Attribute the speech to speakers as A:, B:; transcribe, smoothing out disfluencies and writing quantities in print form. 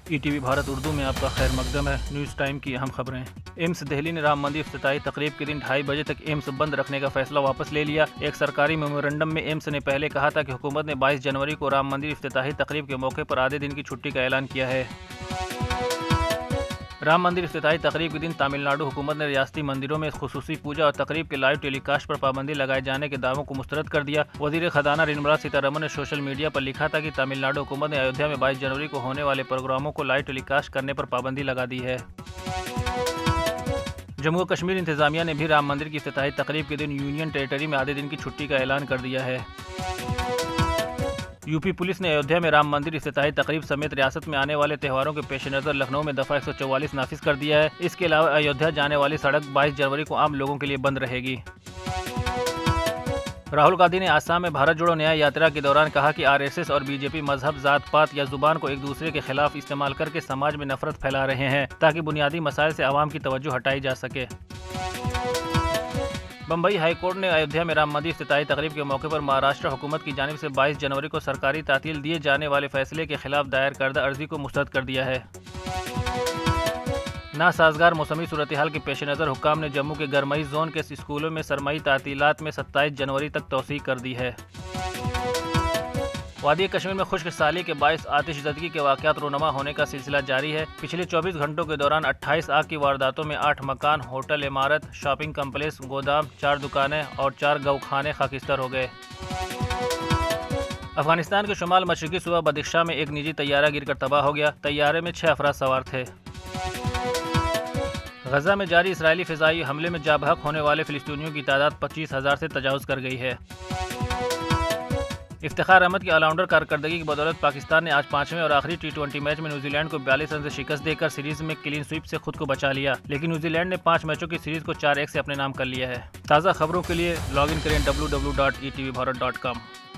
A: E T V Bharat Urdu میں آپ کا خیر مقدم ہے۔ نیوز ٹائم کی اہم خبریں۔ ایمس دہلی نے رام مندر افتتاحی تقریب کے دن 2:30 بجے تک ایمس بند رکھنے کا فیصلہ واپس لے لیا۔ ایک سرکاری میمورنڈم میں ایمس نے پہلے کہا تھا کہ حکومت نے 22 جنوری کو رام مندر افتتاحی تقریب کے موقع پر آدھے دن کی چھٹی کا اعلان کیا ہے۔ رام مندر افتتاحی تقریب کے دن تامل ناڈو حکومت نے ریاستی مندروں میں خصوصی پوجا اور تقریب کے لائیو ٹیلی کاسٹ پر پابندی لگائے جانے کے دعووں کو مسترد کر دیا۔ وزیر خزانہ نرملا سیتارمن نے سوشل میڈیا پر لکھا تھا کہ تامل ناڈو حکومت نے ایودھیا میں 22 جنوری کو ہونے والے پروگراموں کو لائیو ٹیلی کاسٹ کرنے پر پابندی لگا دی ہے۔ جموں و کشمیر انتظامیہ نے بھی رام مندر کی افتتاحی تقریب کے دن یونین ٹیریٹری میں آدھے دن کی چھٹی کا اعلان کر دیا ہے۔ یو پی پولیس نے ایودھیا میں رام مندر افتتاحی تقریب سمیت ریاست میں آنے والے تہواروں کے پیش نظر لکھنؤ میں دفعہ 144 نافذ کر دیا ہے۔ اس کے علاوہ ایودھیا جانے والی سڑک 22 جنوری کو عام لوگوں کے لیے بند رہے گی۔ راہل گاندھی نے آسام میں بھارت جوڑو نیائے یاترا کے دوران کہا کہ RSS اور BJP مذہب، ذات پات یا زبان کو ایک دوسرے کے خلاف استعمال کر کے سماج میں نفرت پھیلا رہے ہیں تاکہ بنیادی مسائل سے عوام کی توجہ ہٹائی جا سکے۔ بمبئی ہائی کورٹ نے ایودھیا میں رام مندر افتتاحی تقریب کے موقع پر مہاراشٹر حکومت کی جانب سے 22 جنوری کو سرکاری تعطیل دیے جانے والے فیصلے کے خلاف دائر کردہ عرضی کو مسترد کر دیا ہے۔ ناسازگار موسمی صورتحال کے پیش نظر حکام نے جموں کے گرمئی زون کے اسکولوں میں سرمائی تعطیلات میں 27 جنوری تک توسیع کر دی ہے۔ وادی کشمیر میں خشک سالی کے باعث آتش زدگی کے واقعات رونما ہونے کا سلسلہ جاری ہے۔ پچھلے 24 گھنٹوں کے دوران 28 آگ کی وارداتوں میں 8 مکان، ہوٹل، عمارت، شاپنگ کمپلیکس، گودام، 4 دکانیں اور 4 گوخانے خاکستر ہو گئے۔ افغانستان کے شمال مشرقی صوبہ بدخشاں میں ایک نجی طیارہ گر کر تباہ ہو گیا۔ طیارے میں 6 افراد سوار تھے۔ غزہ میں جاری اسرائیلی فضائی حملے میں جاں بحق ہونے والے فلسطینیوں کی تعداد 25,000 سے تجاوز کر گئی ہے۔ افتخار احمد کی آل راؤنڈر کارکردگی کی بدولت پاکستان نے آج 5ویں اور آخری T20 میچ میں نیوزی لینڈ کو 42 رن سے شکست دے کر سیریز میں کلین سویپ سے خود کو بچا لیا، لیکن نیوزی لینڈ نے 5 میچوں کی سیریز کو 4-1 سے اپنے نام کر لیا ہے۔ تازہ خبروں کے لیے لاگ ان کریں www.etvbharat.com۔